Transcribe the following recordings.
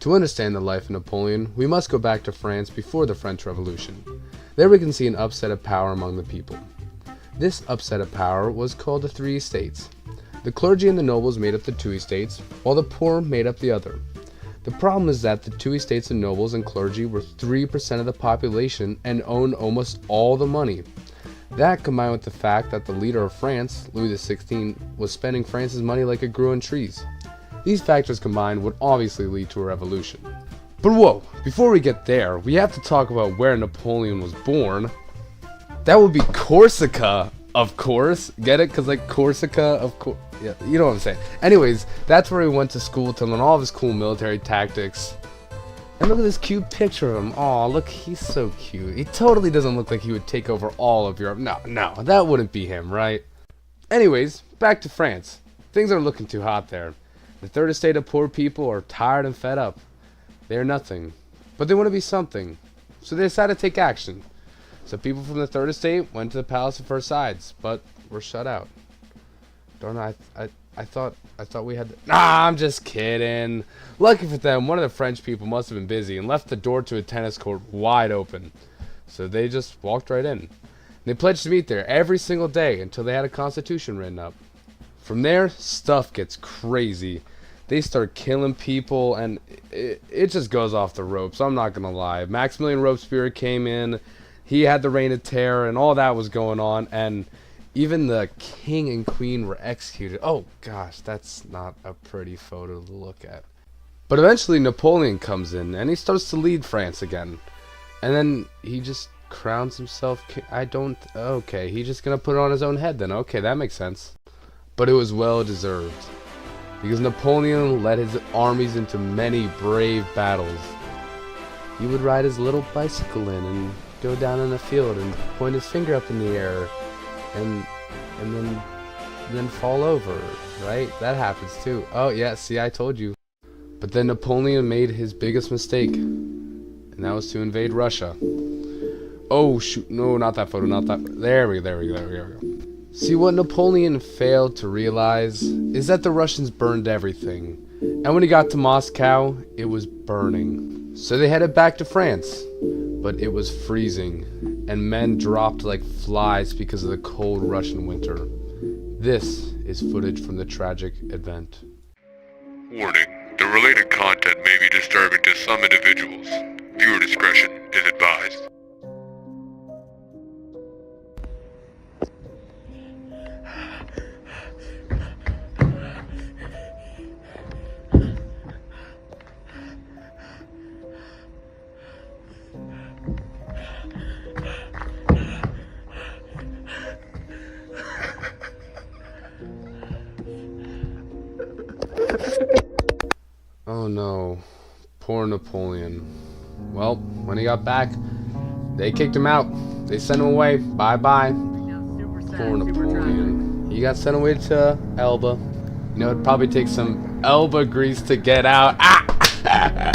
To understand the life of Napoleon, we must go back to France before the French Revolution. There we can see an upset of power among the people. This upset of power was called the Three Estates. The clergy and the nobles made up the two estates, while the poor made up the other. The problem is that the two estates of nobles and clergy were 3% of the population and owned almost all the money. That, combined with the fact that the leader of France, Louis XVI, was spending France's money like it grew on trees. These factors combined would obviously lead to a revolution. But whoa, before we get there, we have to talk about where Napoleon was born. That would be Corsica, of course. Get it? Because like Corsica, of course. Yeah, you know what I'm saying. Anyways, that's where he went to school to learn all of his cool military tactics. And look at this cute picture of him. Aw, look, he's so cute. He totally doesn't look like he would take over all of Europe. No, that wouldn't be him, right? Anyways, back to France. Things are looking too hot there. The third estate of poor people are tired and fed up. They are nothing, but they want to be something. So they decided to take action. So people from the third estate went to the Palace of Versailles, but were shut out. Darn it, I thought we had... Nah, I'm just kidding. Lucky for them, one of the French people must have been busy and left the door to a tennis court wide open. So they just walked right in. They pledged to meet there every single day until they had a constitution written up. From there, stuff gets crazy. They start killing people, and it just goes off the ropes. I'm not gonna lie. Maximilian Robespierre came in. He had the Reign of Terror, and all that was going on, and even the king and queen were executed. Oh gosh, that's not a pretty photo to look at. But eventually Napoleon comes in, and he starts to lead France again. And then he just crowns himself king. Okay, he's just gonna put it on his own head then. Okay, that makes sense. But it was well deserved, because Napoleon led his armies into many brave battles. He would ride his little bicycle in and go down in a field and point his finger up in the air and then fall over, right? That happens too. Oh yeah, see, I told you. But then Napoleon made his biggest mistake, and that was to invade Russia. Oh shoot, no, not that photo, not that. There we go. See, what Napoleon failed to realize is that the Russians burned everything, and when he got to Moscow, it was burning. So they headed back to France, but it was freezing, and men dropped like flies because of the cold Russian winter. This is footage from the tragic event. Warning, the related content may be disturbing to some individuals. Viewer discretion is advised. Oh no, poor Napoleon. Well, when he got back, they kicked him out. They sent him away. Bye-bye. Poor Napoleon. He got sent away to Elba. You know, it'd probably take some Elba grease to get out. Ah!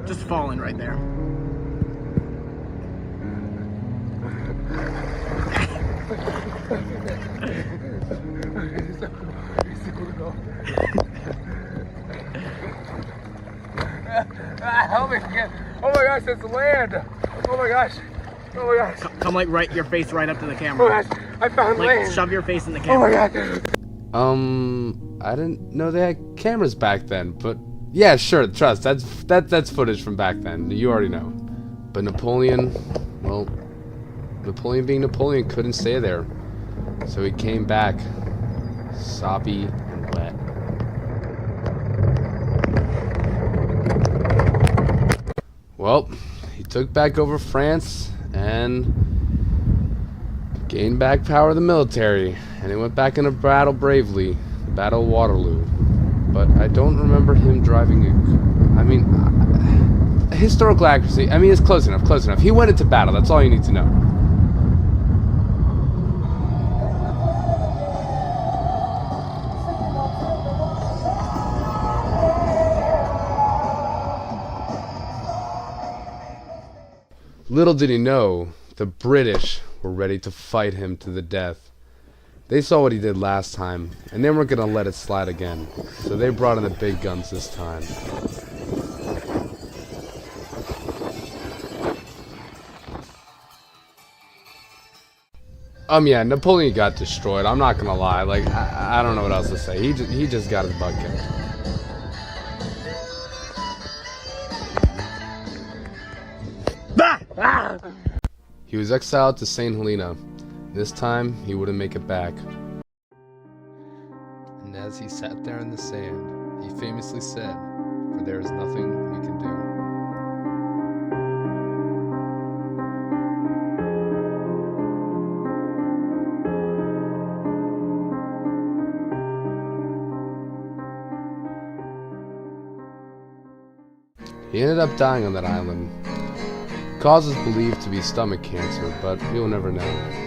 Just falling right there. Help me again. Oh my gosh, that's land. Oh my gosh. Oh my gosh. Come like your face right up to the Oh camera. my gosh. I found Like land. shove your face in the Oh camera. my god. I didn't know they had cameras back then, but yeah, sure, trust. That's footage from back then. You already know. But Napoleon, well, Napoleon being Napoleon couldn't stay there. So he came back, soppy and wet. Well, he took back over France and gained back power of the military, and he went back into battle bravely, the Battle of Waterloo. But I don't remember him driving historical accuracy, it's close enough. He went into battle, that's all you need to know. Little did he know, the British were ready to fight him to the death. They saw what he did last time, and they weren't going to let it slide again, so they brought in the big guns this time. Yeah, Napoleon got destroyed. I'm not gonna lie. Like, I don't know what else to say. He just got his butt kicked. He was exiled to St. Helena. This time, he wouldn't make it back. And as he sat there in the sand, he famously said, "For there is nothing we can do." He ended up dying on that island. Cause is believed to be stomach cancer, but we'll never know.